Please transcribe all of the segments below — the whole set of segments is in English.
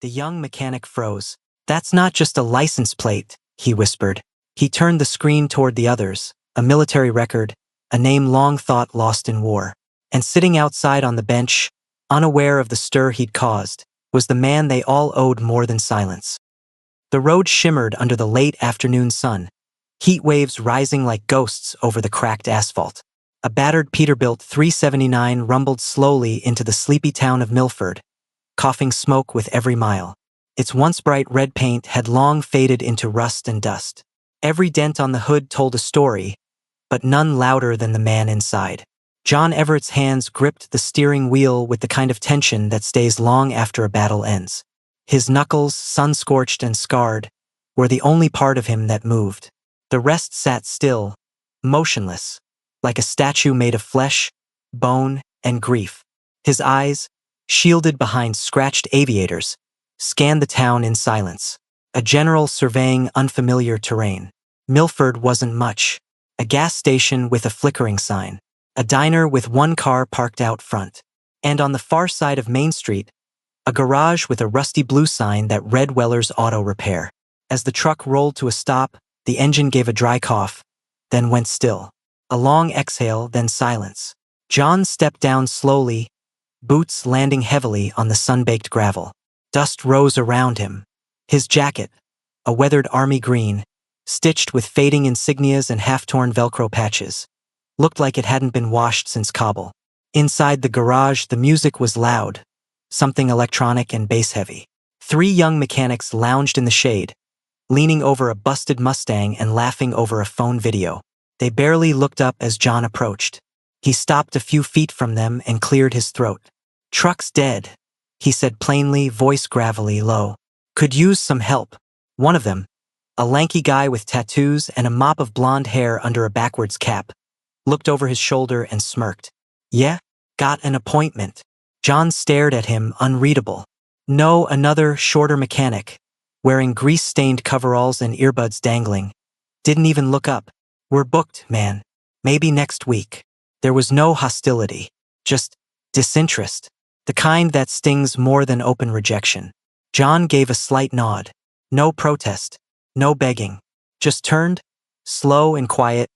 The young mechanic froze. "That's not just a license plate," he whispered. He turned the screen toward the others, a military record, a name long thought lost in war. And sitting outside on the bench, unaware of the stir he'd caused, was the man they all owed more than silence. The road shimmered under the late afternoon sun, heat waves rising like ghosts over the cracked asphalt. A battered Peterbilt 379 rumbled slowly into the sleepy town of Milford, coughing smoke with every mile. Its once bright red paint had long faded into rust and dust. Every dent on the hood told a story, but none louder than the man inside. John Everett's hands gripped the steering wheel with the kind of tension that stays long after a battle ends. His knuckles, sun-scorched and scarred, were the only part of him that moved. The rest sat still, motionless, like a statue made of flesh, bone, and grief. His eyes, shielded behind scratched aviators, scanned the town in silence. A general surveying unfamiliar terrain. Milford wasn't much. A gas station with a flickering sign. A diner with one car parked out front. And on the far side of Main Street, a garage with a rusty blue sign that read Weller's Auto Repair. As the truck rolled to a stop, the engine gave a dry cough, then went still. A long exhale, then silence. John stepped down slowly, boots landing heavily on the sun-baked gravel. Dust rose around him. His jacket, a weathered army green, stitched with fading insignias and half-torn Velcro patches, looked like it hadn't been washed since Kabul. Inside the garage, the music was loud, something electronic and bass-heavy. 3 young mechanics lounged in the shade, leaning over a busted Mustang and laughing over a phone video. They barely looked up as John approached. He stopped a few feet from them and cleared his throat. "Truck's dead," he said plainly, voice gravelly low. "Could use some help." One of them, a lanky guy with tattoos and a mop of blonde hair under a backwards cap, looked over his shoulder and smirked. "Yeah? Got an appointment." John stared at him, unreadable. No, another, shorter mechanic, wearing grease-stained coveralls and earbuds dangling, didn't even look up. "We're booked, man. Maybe next week." There was no hostility, just disinterest, the kind that stings more than open rejection. John gave a slight nod. No protest, no begging. Just turned, slow and quiet,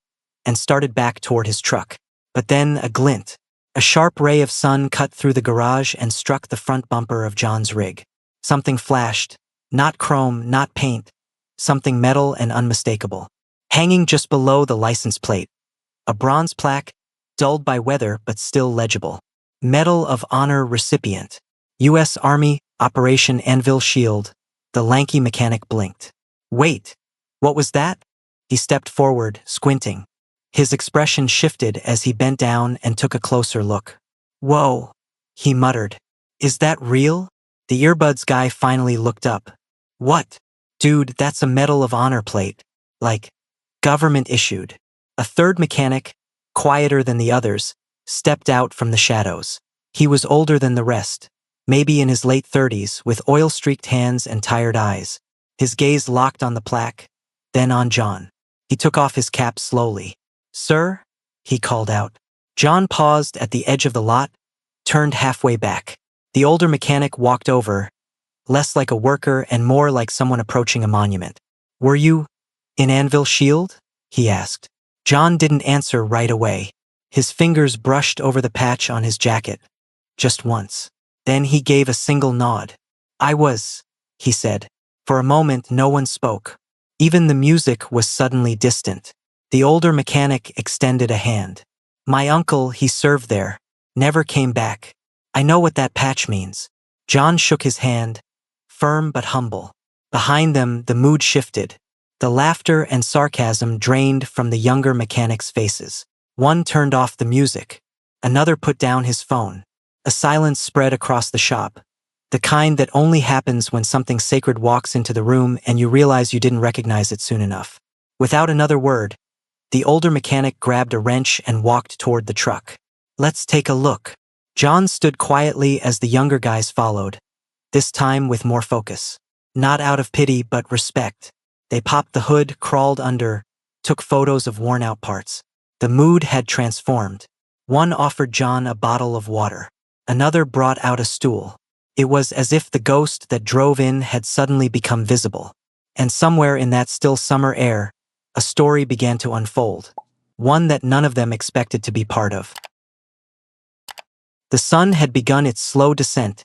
and started back toward his truck. But then a glint. A sharp ray of sun cut through the garage and struck the front bumper of John's rig. Something flashed, not chrome, not paint, something metal and unmistakable. Hanging just below the license plate, a bronze plaque, dulled by weather but still legible. Medal of Honor recipient. U.S. Army, Operation Anvil Shield. The lanky mechanic blinked. "Wait, what was that?" He stepped forward, squinting. His expression shifted as he bent down and took a closer look. "Whoa," he muttered. "Is that real?" The earbuds guy finally looked up. "What?" "Dude, that's a Medal of Honor plate. Like, government issued." A third mechanic, quieter than the others, stepped out from the shadows. He was older than the rest, maybe in his late 30s, with oil-streaked hands and tired eyes. His gaze locked on the plaque, then on John. He took off his cap slowly. "Sir?" he called out. John paused at the edge of the lot, turned halfway back. The older mechanic walked over, less like a worker and more like someone approaching a monument. "Were you in Anvil Shield?" he asked. John didn't answer right away. His fingers brushed over the patch on his jacket, just once. Then he gave a single nod. "I was," he said. For a moment, no one spoke. Even the music was suddenly distant. The older mechanic extended a hand. "My uncle, he served there, never came back. I know what that patch means." John shook his hand, firm but humble. Behind them, the mood shifted. The laughter and sarcasm drained from the younger mechanics' faces. One turned off the music. Another put down his phone. A silence spread across the shop, the kind that only happens when something sacred walks into the room and you realize you didn't recognize it soon enough. Without another word, the older mechanic grabbed a wrench and walked toward the truck. "Let's take a look." John stood quietly as the younger guys followed, this time with more focus. Not out of pity, but respect. They popped the hood, crawled under, took photos of worn-out parts. The mood had transformed. One offered John a bottle of water. Another brought out a stool. It was as if the ghost that drove in had suddenly become visible. And somewhere in that still summer air, a story began to unfold. One that none of them expected to be part of. The sun had begun its slow descent,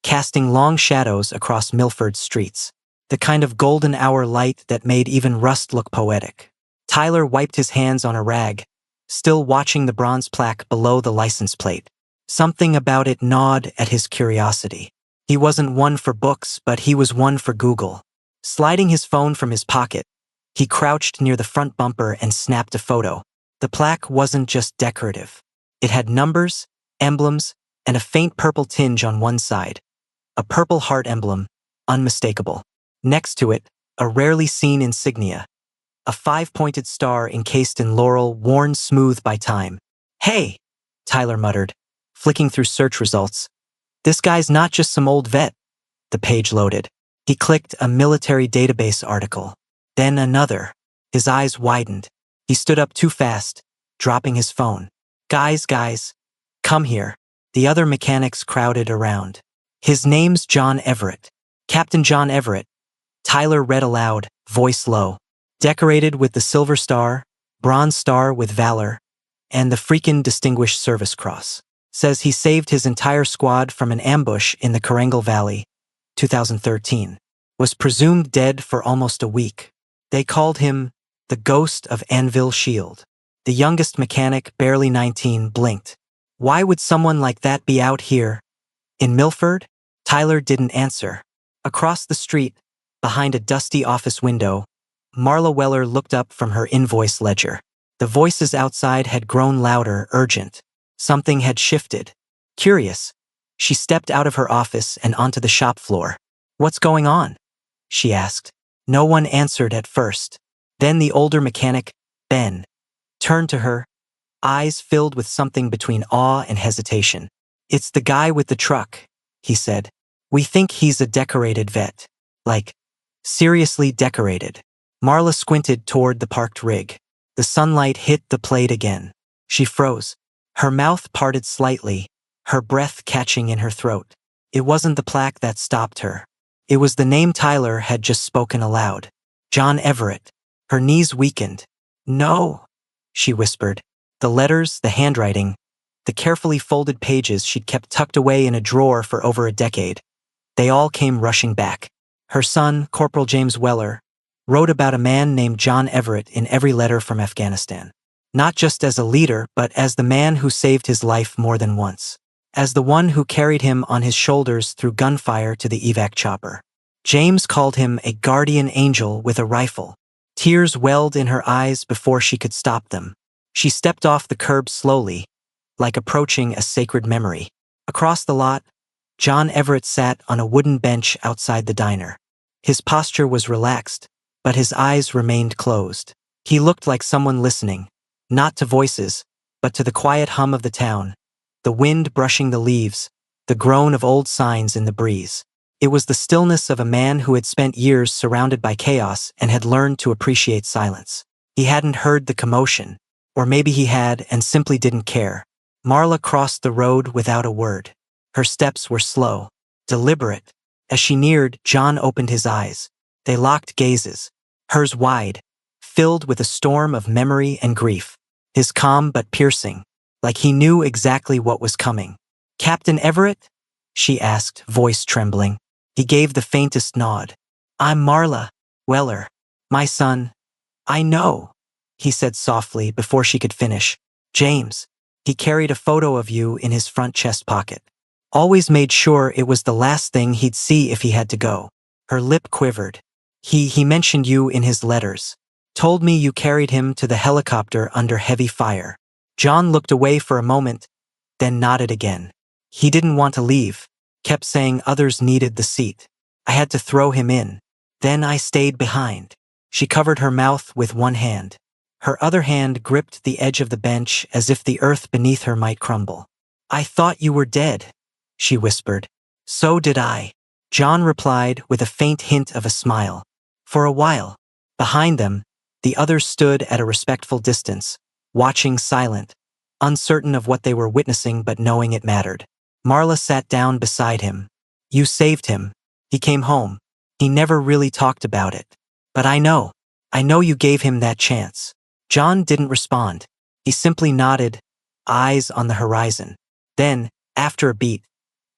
casting long shadows across Milford's streets. The kind of golden hour light that made even rust look poetic. Tyler wiped his hands on a rag, still watching the bronze plaque below the license plate. Something about it gnawed at his curiosity. He wasn't one for books, but he was one for Google. Sliding his phone from his pocket, he crouched near the front bumper and snapped a photo. The plaque wasn't just decorative. It had numbers, emblems, and a faint purple tinge on one side. A purple heart emblem, unmistakable. Next to it, a rarely seen insignia. A 5-pointed star encased in laurel worn smooth by time. "Hey," Tyler muttered, flicking through search results. "This guy's not just some old vet." The page loaded. He clicked a military database article. Then another. His eyes widened. He stood up too fast, dropping his phone. Guys, come here." The other mechanics crowded around. "His name's John Everett. Captain John Everett." Tyler read aloud, voice low. "Decorated with the Silver Star, Bronze Star with Valor, and the freakin' Distinguished Service Cross. Says he saved his entire squad from an ambush in the Karangal Valley, 2013. Was presumed dead for almost a week. They called him the Ghost of Anvil Shield." The youngest mechanic, barely 19, blinked. Why would someone like that be out here? In Milford? Tyler didn't answer. Across the street, behind a dusty office window, Marla Weller looked up from her invoice ledger. The voices outside had grown louder, urgent. Something had shifted. Curious, she stepped out of her office and onto the shop floor. "What's going on?" she asked. No one answered at first. Then the older mechanic, Ben, turned to her, eyes filled with something between awe and hesitation. "It's the guy with the truck," he said. "We think he's a decorated vet. Like, seriously decorated." Marla squinted toward the parked rig. The sunlight hit the plate again. She froze. Her mouth parted slightly, her breath catching in her throat. It wasn't the plaque that stopped her. It was the name Tyler had just spoken aloud. John Everett. Her knees weakened. "No," she whispered. The letters, the handwriting, the carefully folded pages she'd kept tucked away in a drawer for over a decade. They all came rushing back. Her son, Corporal James Weller, wrote about a man named John Everett in every letter from Afghanistan. Not just as a leader, but as the man who saved his life more than once. As the one who carried him on his shoulders through gunfire to the evac chopper. James called him a guardian angel with a rifle. Tears welled in her eyes before she could stop them. She stepped off the curb slowly, like approaching a sacred memory. Across the lot, John Everett sat on a wooden bench outside the diner. His posture was relaxed, but his eyes remained closed. He looked like someone listening, not to voices, but to the quiet hum of the town, the wind brushing the leaves, the groan of old signs in the breeze. It was the stillness of a man who had spent years surrounded by chaos and had learned to appreciate silence. He hadn't heard the commotion, or maybe he had and simply didn't care. Marla crossed the road without a word. Her steps were slow, deliberate. As she neared, John opened his eyes. They locked gazes, hers wide, filled with a storm of memory and grief. His calm but piercing, like he knew exactly what was coming. "Captain Everett?" she asked, voice trembling. He gave the faintest nod. "I'm Marla Weller. My son." "I know," he said softly before she could finish. "James." He carried a photo of you in his front chest pocket. Always made sure it was the last thing he'd see if he had to go. Her lip quivered. He mentioned you in his letters. Told me you carried him to the helicopter under heavy fire." John looked away for a moment, then nodded again. He didn't want to leave, kept saying others needed the seat. "I had to throw him in. Then I stayed behind." She covered her mouth with one hand. Her other hand gripped the edge of the bench as if the earth beneath her might crumble. "I thought you were dead," she whispered. "So did I," John replied with a faint hint of a smile. For a while, behind them, the others stood at a respectful distance, watching silent, uncertain of what they were witnessing but knowing it mattered. Marla sat down beside him. You saved him. He came home. He never really talked about it. But I know. I know you gave him that chance. John didn't respond. He simply nodded, eyes on the horizon. Then, after a beat,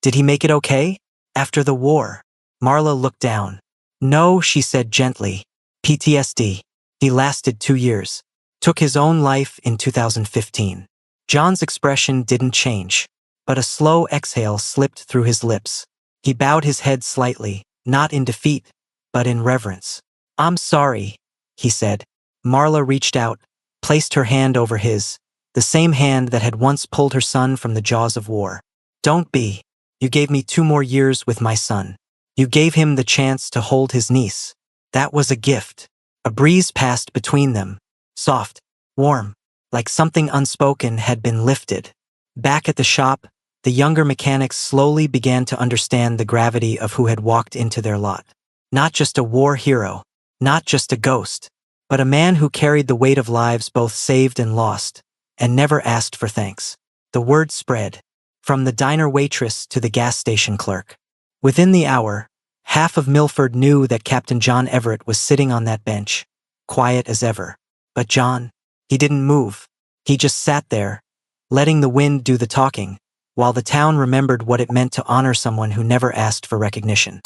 did he make it okay? After the war? Marla looked down. No, she said gently. PTSD. He lasted 2 years. Took his own life in 2015. John's expression didn't change, but a slow exhale slipped through his lips. He bowed his head slightly, not in defeat, but in reverence. I'm sorry, he said. Marla reached out, placed her hand over his, the same hand that had once pulled her son from the jaws of war. Don't be. You gave me 2 more years with my son. You gave him the chance to hold his niece. That was a gift. A breeze passed between them, soft, warm, like something unspoken had been lifted. Back at the shop, the younger mechanics slowly began to understand the gravity of who had walked into their lot. Not just a war hero, not just a ghost, but a man who carried the weight of lives both saved and lost, and never asked for thanks. The word spread, from the diner waitress to the gas station clerk. Within the hour, half of Milford knew that Captain John Everett was sitting on that bench, quiet as ever. But John, he didn't move. He just sat there, letting the wind do the talking, while the town remembered what it meant to honor someone who never asked for recognition.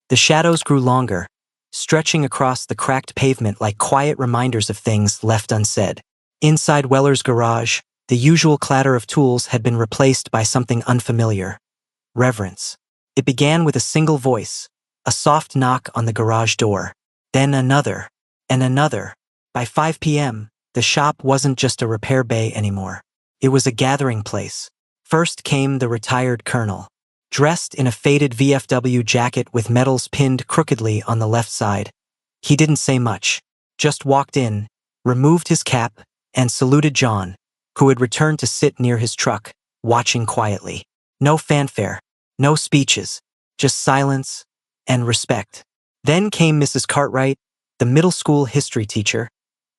The shadows grew longer, stretching across the cracked pavement like quiet reminders of things left unsaid. Inside Weller's garage, the usual clatter of tools had been replaced by something unfamiliar. Reverence. It began with a single voice, a soft knock on the garage door. Then another, and another. By 5 p.m., the shop wasn't just a repair bay anymore. It was a gathering place. First came the retired colonel. Dressed in a faded VFW jacket with medals pinned crookedly on the left side. He didn't say much, just walked in, removed his cap, and saluted John, who had returned to sit near his truck, watching quietly. No fanfare, no speeches, just silence and respect. Then came Mrs. Cartwright, the middle school history teacher,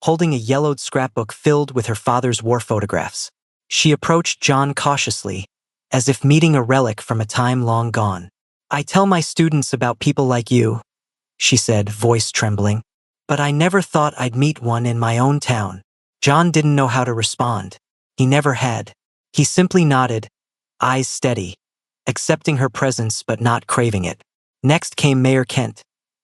holding a yellowed scrapbook filled with her father's war photographs. She approached John cautiously, as if meeting a relic from a time long gone. I tell my students about people like you, she said, voice trembling. But I never thought I'd meet one in my own town. John didn't know how to respond. He never had. He simply nodded, eyes steady, accepting her presence but not craving it. Next came Mayor Kent,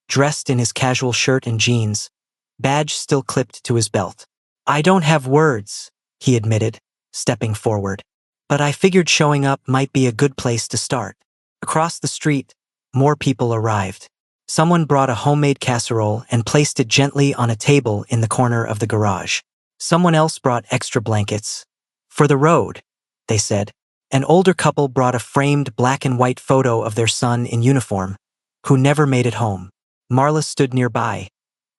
dressed in his casual shirt and jeans, badge still clipped to his belt. I don't have words, he admitted, stepping forward. But I figured showing up might be a good place to start. Across the street, more people arrived. Someone brought a homemade casserole and placed it gently on a table in the corner of the garage. Someone else brought extra blankets. For the road, they said. An older couple brought a framed black and white photo of their son in uniform, who never made it home. Marla stood nearby,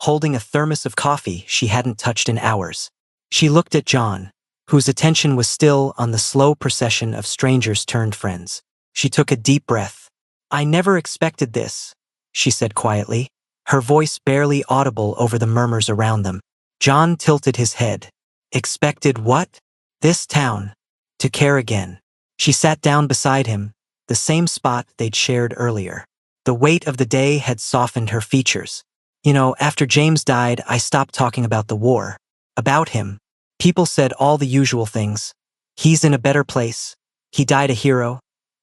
holding a thermos of coffee she hadn't touched in hours. She looked at John, whose attention was still on the slow procession of strangers turned friends. She took a deep breath. I never expected this, she said quietly, her voice barely audible over the murmurs around them. John tilted his head. Expected what? This town. To care again. She sat down beside him, the same spot they'd shared earlier. The weight of the day had softened her features. You know, after James died, I stopped talking about the war. About him. People said all the usual things. He's in a better place. He died a hero.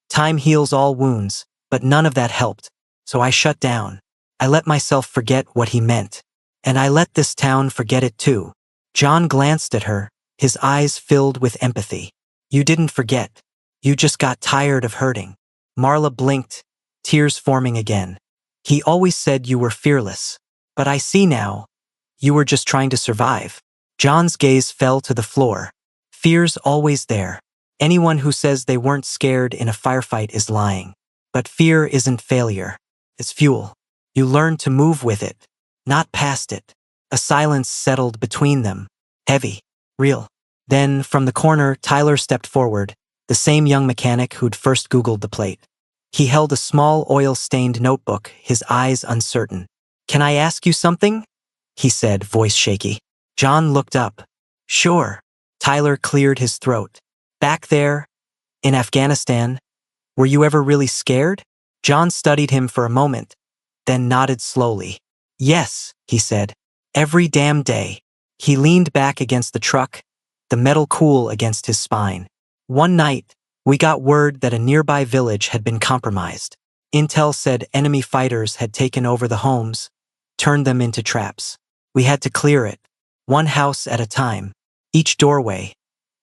Time heals all wounds, but none of that helped. So I shut down. I let myself forget what he meant. And I let this town forget it too. John glanced at her, his eyes filled with empathy. You didn't forget. You just got tired of hurting. Marla blinked, tears forming again. He always said you were fearless. But I see now. You were just trying to survive. John's gaze fell to the floor. Fear's always there. Anyone who says they weren't scared in a firefight is lying. But fear isn't failure. It's fuel. You learn to move with it, not past it. A silence settled between them. Heavy. Real. Then, from the corner, Tyler stepped forward, the same young mechanic who'd first Googled the plate. He held a small oil-stained notebook, his eyes uncertain. Can I ask you something? He said, voice shaky. John looked up. Sure. Tyler cleared his throat. Back there, in Afghanistan, Were you ever really scared? John studied him for a moment, then nodded slowly. Yes, he said. Every damn day. He leaned back against the truck, the metal cool against his spine. One night, we got word that a nearby village had been compromised. Intel said enemy fighters had taken over the homes, turned them into traps. We had to clear it, one house at a time, each doorway.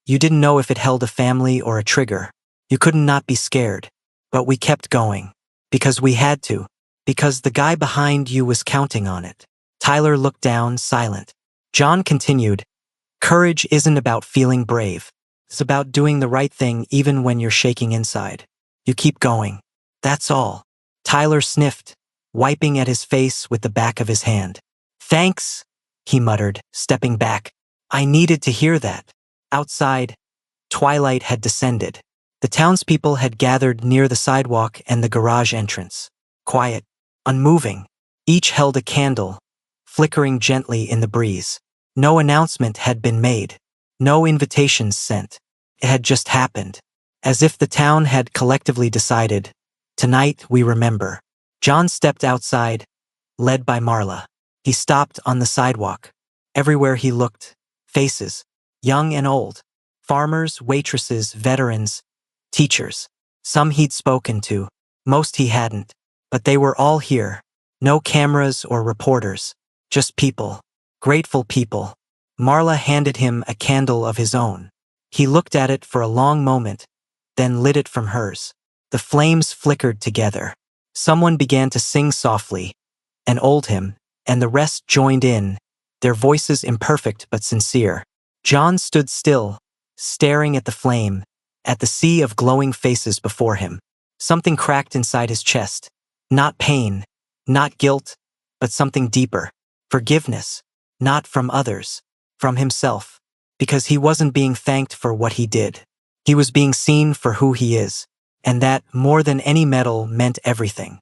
You didn't know if it held a family or a trigger. You couldn't not be scared. But we kept going. Because we had to. Because the guy behind you was counting on it. Tyler looked down, silent. John continued, courage isn't about feeling brave. It's about doing the right thing even when you're shaking inside. You keep going. That's all. Tyler sniffed, wiping at his face with the back of his hand. Thanks, he muttered, stepping back. I needed to hear that. Outside, twilight had descended. The townspeople had gathered near the sidewalk and the garage entrance. Quiet, unmoving. Each held a candle, flickering gently in the breeze. No announcement had been made. No invitations sent. It had just happened. As if the town had collectively decided, tonight we remember. John stepped outside, led by Marla. He stopped on the sidewalk. Everywhere he looked, faces, young and old. Farmers, waitresses, veterans, teachers. Some he'd spoken to, most he hadn't. But they were all here. No cameras or reporters. Just people. Grateful people. Marla handed him a candle of his own. He looked at it for a long moment, then lit it from hers. The flames flickered together. Someone began to sing softly, an old hymn, and the rest joined in, their voices imperfect but sincere. John stood still, staring at the flame, at the sea of glowing faces before him. Something cracked inside his chest. Not pain, not guilt, but something deeper. Forgiveness, not from others, from himself. Because he wasn't being thanked for what he did. He was being seen for who he is. And that, more than any medal, meant everything.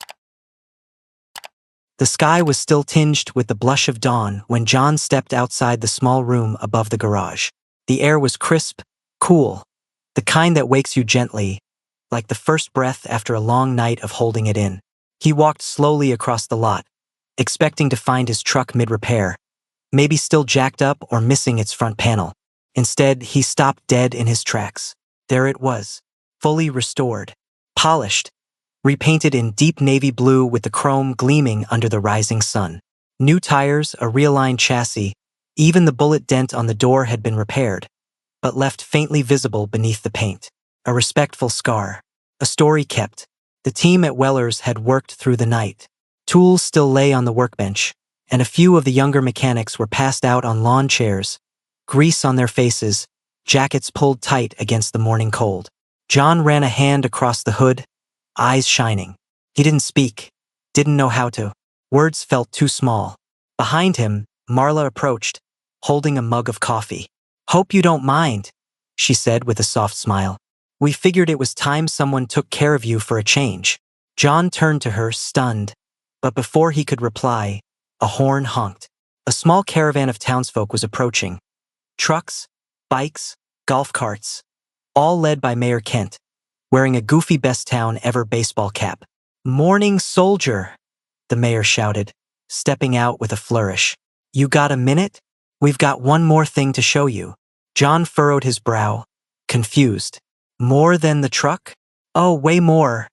The sky was still tinged with the blush of dawn when John stepped outside the small room above the garage. The air was crisp, cool, the kind that wakes you gently, like the first breath after a long night of holding it in. He walked slowly across the lot, expecting to find his truck mid-repair, maybe still jacked up or missing its front panel. Instead, he stopped dead in his tracks. There it was, fully restored, polished, repainted in deep navy blue with the chrome gleaming under the rising sun. New tires, a realigned chassis, even the bullet dent on the door had been repaired, but left faintly visible beneath the paint. A respectful scar. A story kept. The team at Weller's had worked through the night. Tools still lay on the workbench, and a few of the younger mechanics were passed out on lawn chairs, grease on their faces, jackets pulled tight against the morning cold. John ran a hand across the hood, eyes shining. He didn't speak, didn't know how to. Words felt too small. Behind him, Marla approached, holding a mug of coffee. "Hope you don't mind," she said with a soft smile. "We figured it was time someone took care of you for a change." John turned to her, stunned, but before he could reply, a horn honked. A small caravan of townsfolk was approaching. Trucks, bikes, golf carts, all led by Mayor Kent, wearing a goofy best town ever baseball cap. "Morning, soldier," the mayor shouted, stepping out with a flourish. "You got a minute? We've got one more thing to show you." John furrowed his brow, confused. "More than the truck?" "Oh, way more,"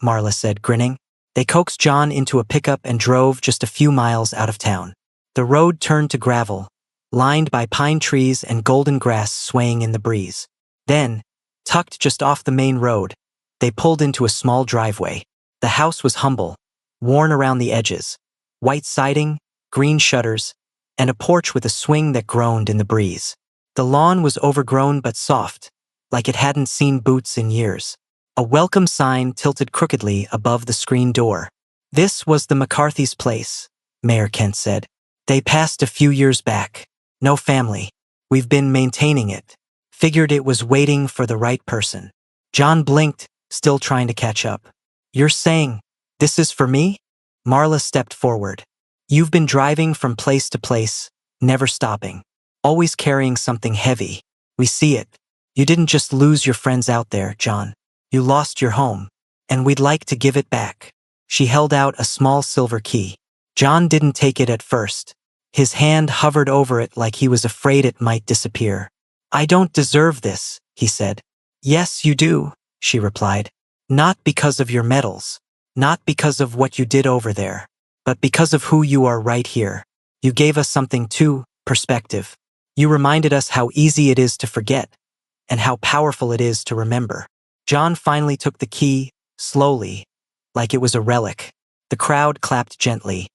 Marla said, grinning. They coaxed John into a pickup and drove just a few miles out of town. The road turned to gravel, lined by pine trees and golden grass swaying in the breeze. Then, tucked just off the main road, they pulled into a small driveway. The house was humble, worn around the edges, white siding, green shutters, and a porch with a swing that groaned in the breeze. The lawn was overgrown but soft, like it hadn't seen boots in years. A welcome sign tilted crookedly above the screen door. "This was the McCarthy's place," Mayor Kent said. "They passed a few years back. No family. We've been maintaining it. Figured it was waiting for the right person." John blinked, still trying to catch up. "You're saying, this is for me?" Marla stepped forward. "You've been driving from place to place, never stopping. Always carrying something heavy. We see it. You didn't just lose your friends out there, John. You lost your home. and we'd like to give it back. She held out a small silver key. John didn't take it at first. His hand hovered over it like he was afraid it might disappear. I don't deserve this, he said. Yes, you do, she replied. Not because of your medals, not because of what you did over there, but because of who you are right here. You gave us something too, perspective. You reminded us how easy it is to forget, and how powerful it is to remember. John finally took the key, slowly, like it was a relic. The crowd clapped gently.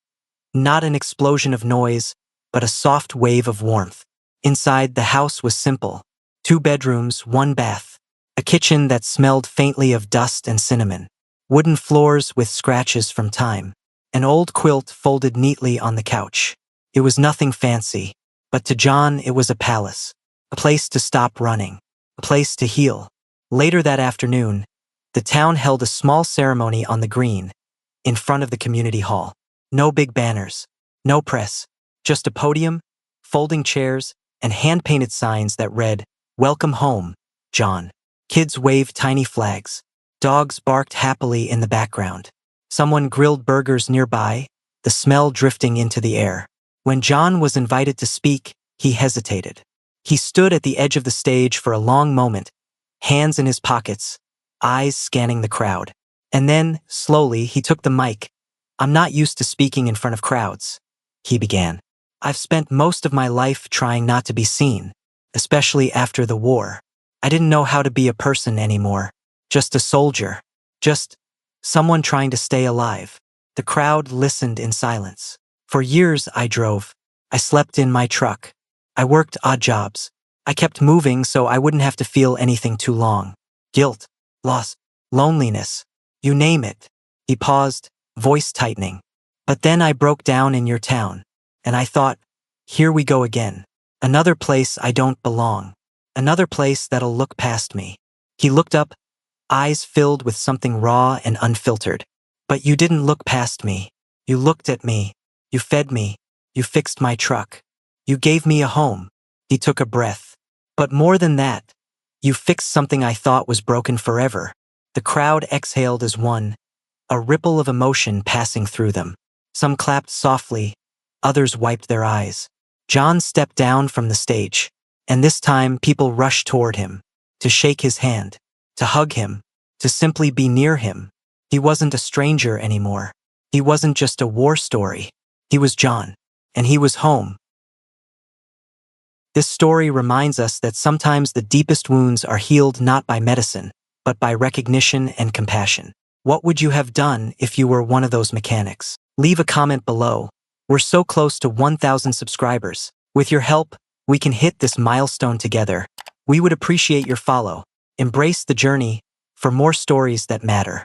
Not an explosion of noise, but a soft wave of warmth. Inside, the house was simple. 2 bedrooms, 1 bath. A kitchen that smelled faintly of dust and cinnamon. Wooden floors with scratches from time. An old quilt folded neatly on the couch. It was nothing fancy, but to John it was a palace. A place to stop running. A place to heal. Later that afternoon, the town held a small ceremony on the green, in front of the community hall. No big banners, no press, just a podium, folding chairs, and hand-painted signs that read, "Welcome home, John." Kids waved tiny flags. Dogs barked happily in the background. Someone grilled burgers nearby, the smell drifting into the air. When John was invited to speak, he hesitated. He stood at the edge of the stage for a long moment, hands in his pockets, eyes scanning the crowd. And then, slowly, he took the mic. I'm not used to speaking in front of crowds, he began. I've spent most of my life trying not to be seen, especially after the war. I didn't know how to be a person anymore, just a soldier, just someone trying to stay alive. The crowd listened in silence. For years I drove. I slept in my truck. I worked odd jobs. I kept moving so I wouldn't have to feel anything too long. Guilt, loss, loneliness, you name it. He paused, voice tightening. But then I broke down in your town, and I thought, here we go again. Another place I don't belong. Another place that'll look past me. He looked up, eyes filled with something raw and unfiltered. But you didn't look past me. You looked at me. You fed me. You fixed my truck. You gave me a home. He took a breath. But more than that, you fixed something I thought was broken forever. The crowd exhaled as one, a ripple of emotion passing through them. Some clapped softly, others wiped their eyes. John stepped down from the stage, and this time people rushed toward him, to shake his hand, to hug him, to simply be near him. He wasn't a stranger anymore. He wasn't just a war story. He was John, and he was home. This story reminds us that sometimes the deepest wounds are healed not by medicine, but by recognition and compassion. What would you have done if you were one of those mechanics? Leave a comment below. We're so close to 1,000 subscribers. With your help, we can hit this milestone together. We would appreciate your follow. Embrace the journey for more stories that matter.